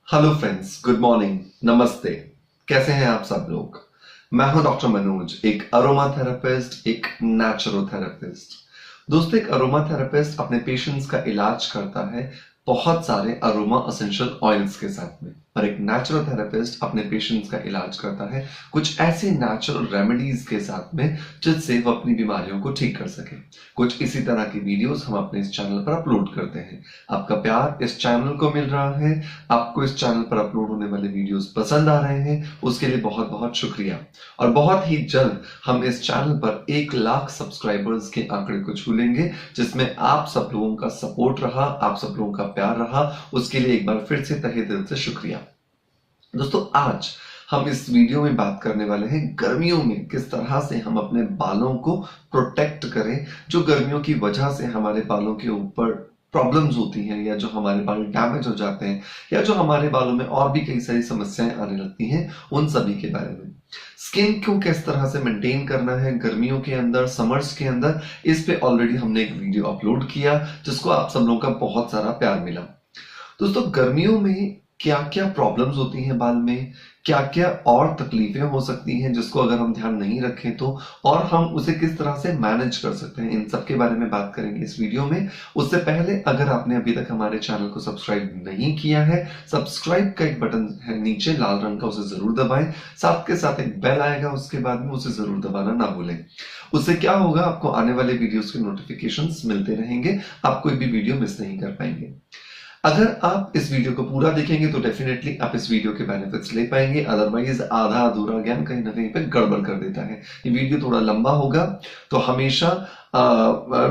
Hello friends, good morning, नमस्ते। कैसे हैं आप सब लोग? मैं हूं डॉक्टर मनोज, एक अरोमा थेरेपिस्ट, एक नेचुरोथेरेपिस्ट। दोस्तों, एक अरोमा थेरेपिस्ट अपने पेशेंट्स का इलाज करता है बहुत सारे अरोमा एसेंशियल ऑयल्स के साथ में, और एक नेचुरोथेरेपिस्ट अपने पेशेंट्स का इलाज करता है कुछ ऐसी नेचुरल रेमेडीज के साथ में जिससे वो अपनी बीमारियों को ठीक कर सके। कुछ इसी तरह की वीडियोस हम अपने इस चैनल पर अपलोड करते हैं। आपका प्यार इस चैनल को मिल रहा है, आपको इस चैनल पर अपलोड होने वाले वीडियोस पसंद आ रहे हैं, उसके लिए बहुत बहुत शुक्रिया। और बहुत ही जल्द हम इस चैनल पर 1 लाख सब्सक्राइबर्स के आंकड़े को छू लेंगे, जिसमें आप सब लोगों का सपोर्ट रहा, आप सब लोगों का प्यार रहा, उसके लिए एक बार फिर से तहे दिल से शुक्रिया। दोस्तों, आज हम इस वीडियो में बात करने वाले हैं गर्मियों में किस तरह से हम अपने बालों को प्रोटेक्ट करें, जो गर्मियों की वजह से हमारे बालों के ऊपर प्रॉब्लम्स होती हैं, या जो हमारे बाल डैमेज हो जाते हैं, या जो हमारे बालों में और भी कई सारी समस्याएं आने लगती हैं, उन सभी के बारे में। स्किन को किस तरह से मेंटेन करना है गर्मियों के अंदर, समर्स के अंदर, इस पे ऑलरेडी हमने एक वीडियो अपलोड किया, जिसको आप सब लोगों का बहुत सारा प्यार मिला। दोस्तों, गर्मियों में क्या क्या प्रॉब्लम्स होती हैं बाल में, क्या क्या और तकलीफें हो सकती हैं जिसको अगर हम ध्यान नहीं रखें तो, और हम उसे किस तरह से मैनेज कर सकते हैं, इन सब के बारे में बात करेंगे इस वीडियो में। उससे पहले अगर आपने अभी तक हमारे चैनल को सब्सक्राइब नहीं किया है, सब्सक्राइब का एक बटन है नीचे लाल रंग का, उसे जरूर दबाएं। साथ के साथ एक बेल आएगा उसके बाद में, उसे जरूर दबाना ना भूलें। उससे क्या होगा, आपको आने वाले वीडियोस के नोटिफिकेशंस मिलते रहेंगे, आप कोई भी वीडियो मिस नहीं कर पाएंगे। अगर आप इस वीडियो को पूरा देखेंगे तो डेफिनेटली आप इस वीडियो के बेनिफिट्स ले पाएंगे, अदरवाइज आधा अधूरा ज्ञान कहीं ना कहीं पे गड़बड़ कर देता है। ये वीडियो थोड़ा लंबा होगा, तो हमेशा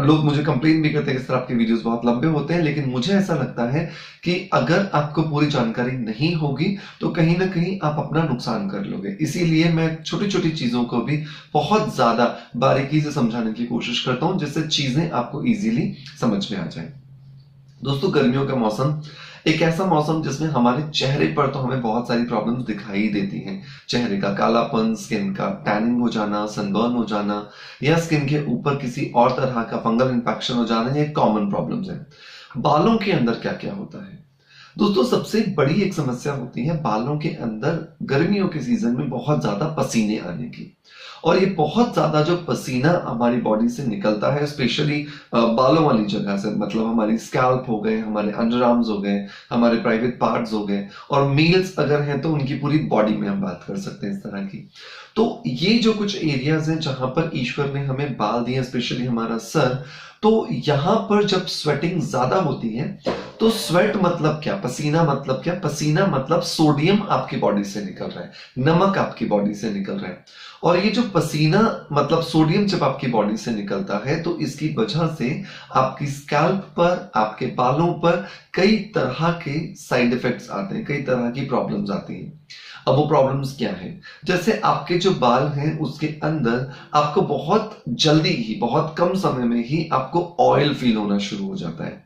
लोग मुझे कंप्लेन भी करते हैं कि सर आपके वीडियोस बहुत लंबे होते हैं, लेकिन मुझे ऐसा लगता है कि अगर आपको पूरी जानकारी नहीं होगी तो कहीं ना कहीं आप अपना नुकसान कर लोगे। इसीलिए मैं छोटी छोटी चीजों को भी बहुत ज्यादा बारीकी से समझाने की कोशिश करता हूं, जिससे चीजें आपको इजीली समझ में आ जाए। दोस्तों, गर्मियों का मौसम एक ऐसा मौसम जिसमें हमारे चेहरे पर तो हमें बहुत सारी प्रॉब्लम्स दिखाई देती हैं। चेहरे का कालापन, स्किन का टैनिंग हो जाना, सनबर्न हो जाना, या स्किन के ऊपर किसी और तरह का फंगल इन्फेक्शन हो जाना, ये कॉमन प्रॉब्लम्स हैं। बालों के अंदर क्या क्या होता है? दोस्तों, सबसे बड़ी एक समस्या होती है बालों के अंदर गर्मियों के सीजन में बहुत ज्यादा पसीने आने की। और ये बहुत ज्यादा जो पसीना हमारी बॉडी से निकलता है, स्पेशली बालों वाली जगह से, मतलब हमारी स्कैल्प हो गए, हमारे अंडर आर्म्स हो गए, हमारे प्राइवेट पार्ट्स हो गए, और मेल्स अगर हैं तो उनकी पूरी बॉडी में हम बात कर सकते हैं इस तरह की। तो ये जो कुछ एरियाज हैं जहां पर ईश्वर ने हमें बाल दिए, स्पेशली हमारा सर, तो यहां पर जब स्वेटिंग ज्यादा होती है, तो स्वेट मतलब क्या, पसीना मतलब क्या, पसीना मतलब सोडियम आपकी बॉडी से निकल रहा है, नमक आपकी बॉडी से निकल रहा है। और ये जो पसीना मतलब सोडियम जब आपकी बॉडी से निकलता है, तो इसकी वजह से आपकी स्कैल्प पर, आपके बालों पर कई तरह के साइड इफेक्ट्स आते हैं, कई तरह की प्रॉब्लम्स आती हैं। अब वो प्रॉब्लम्स क्या है? जैसे आपके जो बाल हैं उसके अंदर आपको बहुत जल्दी ही, बहुत कम समय में ही आपको ऑयल फील होना शुरू हो जाता है।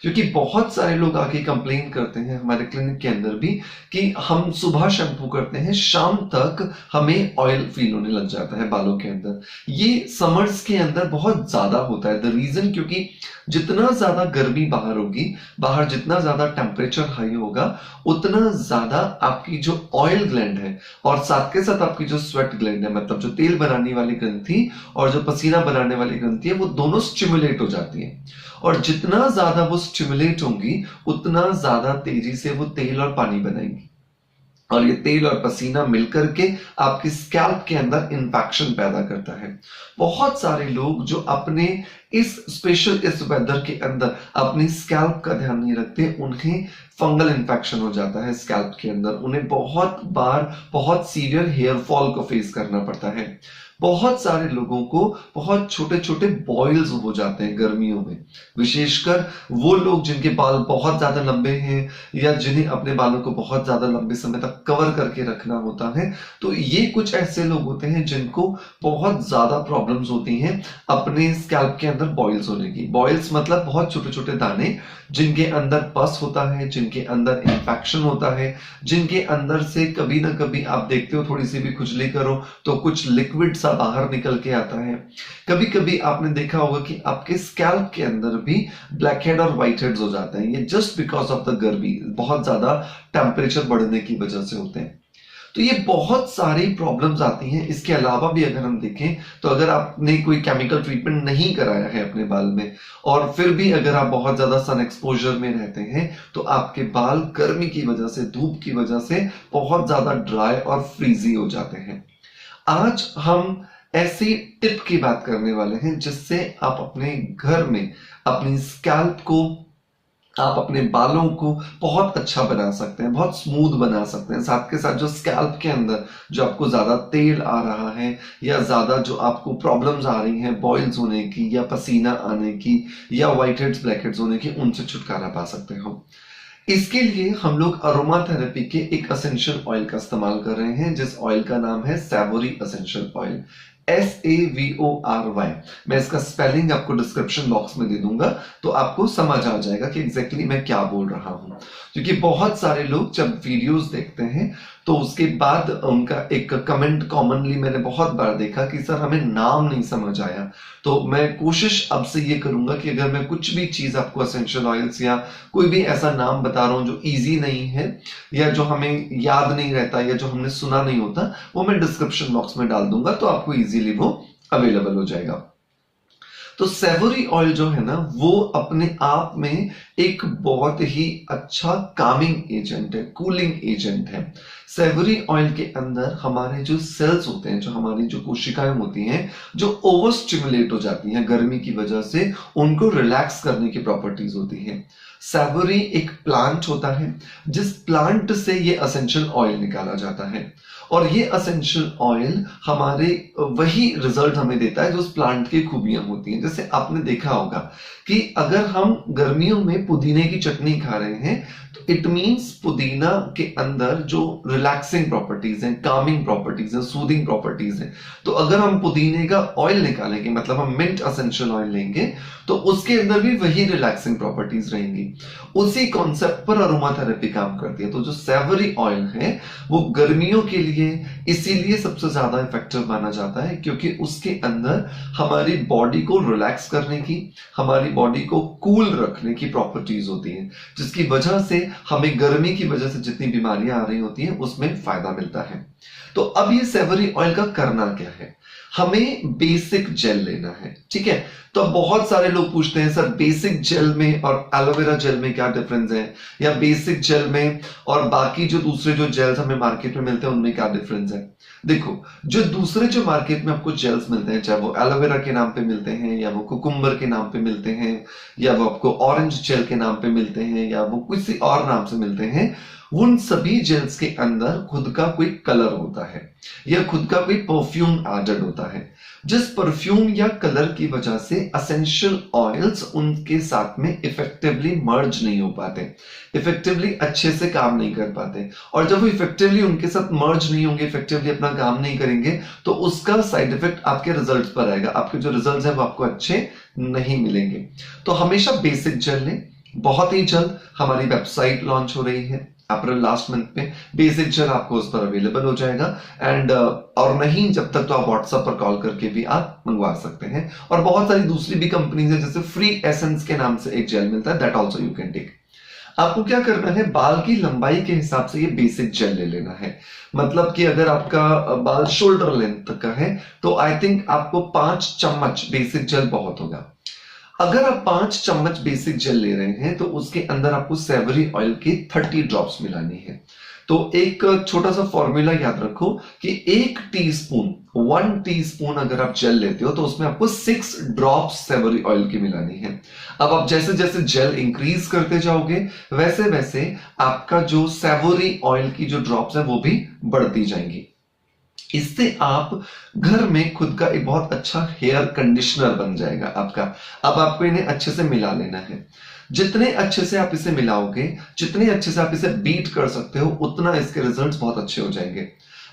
क्योंकि बहुत सारे लोग आके कंप्लेन करते हैं हमारे क्लिनिक के अंदर भी कि हम सुबह शैम्पू करते हैं, शाम तक हमें ऑयल फील होने लग जाता है बालों के अंदर। ये समर्स के अंदर बहुत ज्यादा होता है। द रीजन, क्योंकि जितना ज्यादा गर्मी बाहर होगी, बाहर जितना ज्यादा टेम्परेचर हाई होगा, उतना ज्यादा आपकी जो ऑयल ग्लैंड है और साथ के साथ आपकी जो स्वेट ग्लैंड है, मतलब जो तेल बनाने वाली ग्रंथि और जो पसीना बनाने वाली ग्रंथि है, वो दोनों स्टिमुलेट हो जाती है। और जितना ज्यादा वो स्टिमुलेट होंगी, उतना ज्यादा तेजी से वो तेल और पानी बनाएंगी, और ये तेल और पसीना मिलकर के आपकी स्कैल्प के अंदर इंफेक्शन पैदा करता है। बहुत सारे लोग जो अपने इस स्पेशल इस वेदर के अंदर अपनी स्कैल्प का ध्यान नहीं रखते, उन्हें फंगल इन्फेक्शन हो जाता है स्कैल्प के अंदर, उन्हें बहुत बार बहुत सीवियर हेयर फॉल को फेस करना पड़ता है। बहुत सारे लोगों को बहुत छोटे छोटे बॉयल्स हो जाते हैं गर्मियों में, विशेषकर वो लोग जिनके बाल बहुत ज्यादा लंबे हैं, या जिन्हें अपने बालों को बहुत ज्यादा लंबे समय तक कवर करके रखना होता है। तो ये कुछ ऐसे लोग होते हैं जिनको बहुत ज्यादा प्रॉब्लम्स होती हैं अपने स्कैल्प के अंदर अंदर बॉइल्स होने की। बॉइल्स मतलब बहुत छोटे छोटे दाने जिनके अंदर पस होता है, जिनके अंदर इंफेक्शन होता है, जिनके अंदर से कभी ना कभी आप देखते हो थोड़ी सी भी खुजली करो तो कुछ लिक्विड सा बाहर निकल के आता है। कभी कभी आपने देखा होगा कि आपके स्कैल्प के अंदर भी ब्लैक हेड और व्हाइट हेड्स हो जाते हैं। ये जस्ट बिकॉज ऑफ द गर्मी, बहुत ज्यादा टेम्परेचर बढ़ने की वजह से होते हैं। तो ये बहुत सारी प्रॉब्लम्स आती हैं। इसके अलावा भी अगर हम देखें तो अगर आपने कोई केमिकल ट्रीटमेंट नहीं कराया है अपने बाल में और फिर भी अगर आप बहुत ज्यादा सन एक्सपोजर में रहते हैं तो आपके बाल गर्मी की वजह से, धूप की वजह से बहुत ज्यादा ड्राई और फ्रीजी हो जाते हैं। आज हम ऐसी टिप की बात करने वाले हैं जिससे आप अपने घर में अपनी स्कैल्प को, आप अपने बालों को बहुत अच्छा बना सकते हैं, बहुत स्मूथ बना सकते हैं। साथ के साथ जो स्कैल्प के अंदर जो आपको ज्यादा तेल आ रहा है या ज्यादा जो आपको प्रॉब्लम्स आ रही हैं बॉइल्स होने की या पसीना आने की या व्हाइट हेड्स ब्लैक हेड्स होने की, उनसे छुटकारा पा सकते हो। इसके लिए हम लोग अरोमा थेरेपी के एक असेंशियल ऑयल का इस्तेमाल कर रहे हैं जिस ऑयल का नाम है सैवोरी एसेंशियल ऑयल, SAVORY। मैं इसका स्पेलिंग आपको डिस्क्रिप्शन बॉक्स में दे दूंगा तो आपको समझ आ जाएगा कि एग्जैक्टली मैं क्या बोल रहा हूं। क्योंकि बहुत सारे लोग जब वीडियोस देखते हैं तो उसके बाद उनका एक कमेंट कॉमनली मैंने बहुत बार देखा कि सर हमें नाम नहीं समझ आया। तो मैं कोशिश अब से ये करूंगा कि अगर मैं कुछ भी चीज आपको एसेंशियल ऑयल्स या कोई भी ऐसा नाम बता रहा हूं जो इजी नहीं है या जो हमें याद नहीं रहता या जो हमने सुना नहीं होता, वो मैं डिस्क्रिप्शन बॉक्स में डाल दूंगा तो आपको इजीली वो अवेलेबल हो जाएगा। तो सैवोरी ऑयल जो है ना वो अपने आप में एक बहुत ही अच्छा कामिंग एजेंट है, कूलिंग एजेंट है। सैवोरी ऑयल के अंदर हमारे जो सेल्स होते हैं, जो हमारी जो कोशिकाएं होती हैं, जो ओवर स्टिमुलेट हो जाती हैं गर्मी की वजह से, उनको रिलैक्स करने की प्रॉपर्टीज होती हैं। सैवोरी एक प्लांट होता है जिस प्लांट से ये एसेंशियल ऑयल निकाला जाता है और ये एसेंशियल ऑयल हमारे वही रिजल्ट हमें देता है जो उस प्लांट की खूबियां होती हैं। जैसे आपने देखा होगा कि अगर हम गर्मियों में पुदीने की चटनी खा रहे हैं तो इट मींस पुदीना के अंदर जो रिलैक्सिंग प्रॉपर्टीज हैं, कामिंग प्रॉपर्टीज हैं, सूदिंग प्रॉपर्टीज हैं। तो अगर हम पुदीने का ऑयल निकालेंगे, मतलब हम मिंट एसेंशियल ऑयल लेंगे, तो उसके अंदर भी वही रिलैक्सिंग प्रॉपर्टीज रहेंगी। उसी कॉन्सेप्ट पर अरोमा थेरेपी काम करती है। तो जो सैवोरी ऑयल है वो गर्मियों के लिए इसीलिए सबसे ज्यादा इफेक्टिव माना जाता है क्योंकि उसके अंदर हमारी बॉडी को रिलैक्स करने की, हमारी बॉडी को कूल रखने की प्रॉपर्टीज होती हैं, जिसकी वजह से हमें गर्मी की वजह से जितनी बीमारियां आ रही होती हैं उसमें फायदा मिलता है। तो अब ये सैवोरी ऑयल का करना क्या है, हमें बेसिक जेल लेना है, ठीक है। तो बहुत सारे लोग पूछते हैं सर बेसिक जेल में और एलोवेरा जेल में क्या डिफरेंस है, या बेसिक जेल में और बाकी जो दूसरे जो जेल्स हमें मार्केट में मिलते हैं उनमें क्या डिफरेंस है। देखो, जो दूसरे जो मार्केट में आपको जेल्स मिलते हैं, चाहे वो एलोवेरा के नाम पे मिलते हैं या वो कुकुम्बर के नाम पे मिलते हैं या वो आपको ऑरेंज जेल के नाम पे मिलते हैं या वो किसी और नाम से मिलते हैं, उन सभी जेल्स के अंदर खुद का कोई कलर होता है या खुद का कोई परफ्यूम एडेड होता है, जिस परफ्यूम या कलर की वजह से एसेंशियल ऑयल्स उनके साथ में इफेक्टिवली मर्ज नहीं हो पाते, इफेक्टिवली अच्छे से काम नहीं कर पाते। और जब वो इफेक्टिवली उनके साथ मर्ज नहीं होंगे, इफेक्टिवली अपना काम नहीं करेंगे, तो उसका साइड इफेक्ट आपके रिजल्ट्स पर आएगा। आपके जो रिजल्ट्स हैं वो आपको अच्छे नहीं मिलेंगे। तो हमेशा बेसिक जेल लें। बहुत ही जल्द हमारी वेबसाइट लॉन्च हो रही है, अप्रैल लास्ट मंथ में बेसिक जेल आपको उस पर अवेलेबल हो जाएगा। एंड और नहीं जब तक तो आप व्हाट्सएप पर कॉल करके भी आप मंगवा सकते हैं। और बहुत सारी दूसरी भी कंपनीज है, जैसे फ्री एसेंस के नाम से एक जेल मिलता है, that also you can take. आपको क्या करना है, बाल की लंबाई के हिसाब से ये बेसिक जेल ले लेना है। मतलब कि अगर आपका बाल शोल्डर लेंथ तक का है तो आई थिंक आपको 5 चम्मच बेसिक जेल बहुत होगा। अगर आप 5 चम्मच बेसिक जेल ले रहे हैं तो उसके अंदर आपको सैवोरी ऑयल की 30 ड्रॉप्स मिलानी है। तो एक छोटा सा फॉर्मूला याद रखो कि 1 टीस्पून अगर आप जेल लेते हो तो उसमें आपको 6 ड्रॉप्स सैवोरी ऑयल की मिलानी है। अब आप जैसे जैसे जेल इंक्रीज करते जाओगे वैसे वैसे आपका जो सैवोरी ऑयल की जो ड्रॉप्स है वो भी बढ़ती जाएंगी। इससे आप घर में खुद का एक बहुत अच्छा हेयर कंडीशनर बन जाएगा आपका। अब आपको इन्हें अच्छे से मिला लेना है। जितने अच्छे से आप इसे मिलाओगे, जितने अच्छे से आप इसे बीट कर सकते हो, उतना इसके रिजल्ट्स बहुत अच्छे हो जाएंगे।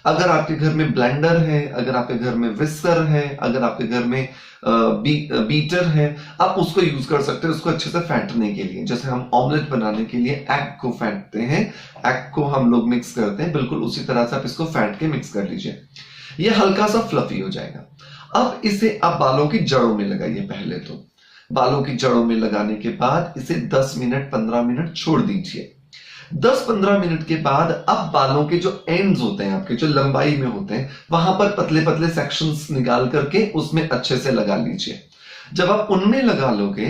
अगर आपके घर में ब्लेंडर है, अगर आपके घर में विस्कर है, अगर आपके घर में बीटर है, आप उसको यूज कर सकते हैं उसको अच्छे से फेंटने के लिए। जैसे हम ऑमलेट बनाने के लिए एग को फेंटते हैं, एग को हम लोग मिक्स करते हैं, बिल्कुल उसी तरह से आप इसको फेंट के मिक्स कर लीजिए। ये हल्का सा फ्लफी हो जाएगा। अब इसे आप बालों की जड़ों में लगाइए। पहले तो बालों की जड़ों में लगाने के बाद इसे 10 मिनट 15 मिनट छोड़ दीजिए। 10-15 मिनट के बाद अब बालों के जो एंड्स होते हैं, आपके जो लंबाई में होते हैं, वहां पर पतले पतले सेक्शंस निकाल करके उसमें अच्छे से लगा लीजिए। जब आप उनमें लगा लोगे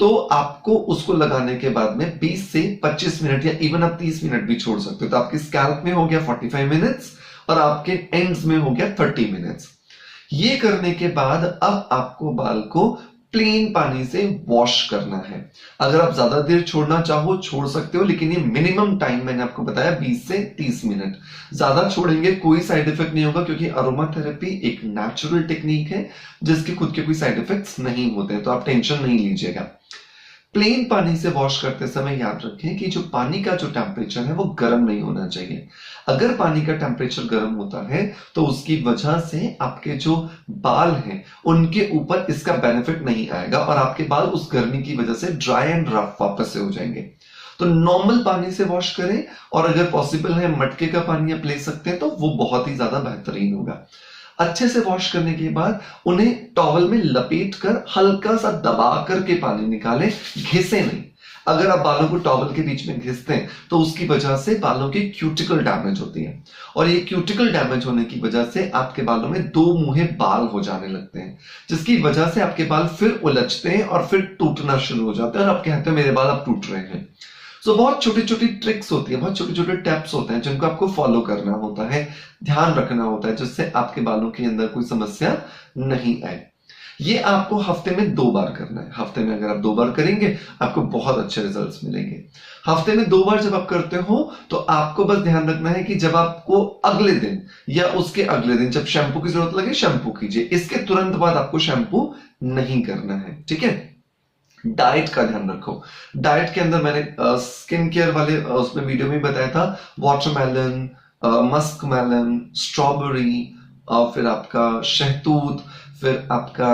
तो आपको उसको लगाने के बाद में 20 से 25 मिनट या इवन आप 30 मिनट भी छोड़ सकते हो। तो आपकी स्कैल्प में हो गया 45 मिनट्स और आपके एंड्स में हो गया 30 मिनट्स। ये करने के बाद अब आपको बाल को प्लेन पानी से वॉश करना है। अगर आप ज्यादा देर छोड़ना चाहो छोड़ सकते हो, लेकिन ये मिनिमम टाइम मैंने आपको बताया 20 से 30 मिनट। ज्यादा छोड़ेंगे कोई साइड इफेक्ट नहीं होगा, क्योंकि अरोमा थेरेपी एक नेचुरल टेक्निक है जिसके खुद के कोई साइड इफेक्ट्स नहीं होते, तो आप टेंशन नहीं लीजिएगा। प्लेन पानी से वॉश करते समय याद रखें कि जो पानी का जो टेम्परेचर है वो गर्म नहीं होना चाहिए। अगर पानी का टेम्परेचर गर्म होता है तो उसकी वजह से आपके जो बाल हैं उनके ऊपर इसका बेनिफिट नहीं आएगा और आपके बाल उस गर्मी की वजह से ड्राई एंड रफ वापस से हो जाएंगे। तो नॉर्मल पानी से वॉश करें, और अगर पॉसिबल है मटके का पानी आप ले सकते हैं तो वो बहुत ही ज्यादा बेहतरीन होगा। अच्छे से वॉश करने के बाद उन्हें टॉवल में लपेट कर हल्का सा दबा करके पानी निकालें, घिसे नहीं। अगर आप बालों को टॉवल के बीच में घिसते हैं तो उसकी वजह से बालों की क्यूटिकल डैमेज होती है, और ये क्यूटिकल डैमेज होने की वजह से आपके बालों में दो मुंहे बाल हो जाने लगते हैं, जिसकी वजह से आपके बाल फिर उलझते हैं और फिर टूटना शुरू हो जाते हैं और आप कहते हैं मेरे बाल अब टूट रहे हैं। सो बहुत छोटी छोटी ट्रिक्स होती है, बहुत छोटे छोटे टिप्स होते हैं जिनको आपको फॉलो करना होता है, ध्यान रखना होता है, जिससे आपके बालों के अंदर कोई समस्या नहीं आए। ये आपको हफ्ते में 2 बार करना है। हफ्ते में अगर आप 2 बार करेंगे आपको बहुत अच्छे रिजल्ट्स मिलेंगे। हफ्ते में 2 बार जब आप करते हो तो आपको बस ध्यान रखना है कि जब आपको अगले दिन या उसके अगले दिन जब शैम्पू की जरूरत लगे शैम्पू कीजिए, इसके तुरंत बाद आपको शैम्पू नहीं करना है, ठीक है। डाइट का ध्यान रखो। डाइट के अंदर मैंने स्किन केयर वाले उसमें वीडियो में बताया था, वाटरमेलन, मस्क मेलन, स्ट्रॉबेरी, फिर आपका शहतूत, फिर आपका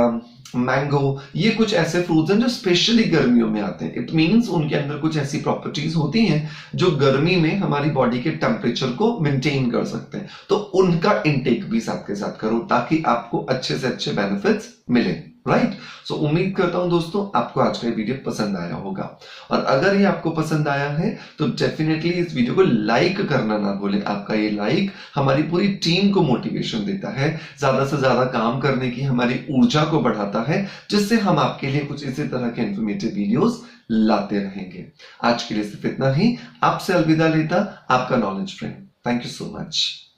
मैंगो, ये कुछ ऐसे फ्रूट्स हैं जो स्पेशली गर्मियों में आते हैं। इट मींस उनके अंदर कुछ ऐसी प्रॉपर्टीज होती हैं जो गर्मी में हमारी बॉडी के टेम्परेचर को मेंटेन कर सकते हैं, तो उनका इंटेक भी साथ के साथ करो ताकि आपको अच्छे से अच्छे बेनिफिट्स मिले, राइट। सो उम्मीद करता हूं दोस्तों आपको आज का ये वीडियो पसंद आया होगा, और अगर ये आपको पसंद आया है तो डेफिनेटली इस वीडियो को लाइक करना ना भूलें। आपका ये लाइक हमारी पूरी टीम को मोटिवेशन देता है, ज्यादा से ज्यादा काम करने की हमारी ऊर्जा को बढ़ाता है, जिससे हम आपके लिए कुछ इसी तरह के इंफॉर्मेटिव वीडियोस लाते रहेंगे। आज के लिए सिर्फ इतना ही। आपसे अलविदा लेता आपका knowledge friend. Thank you so much.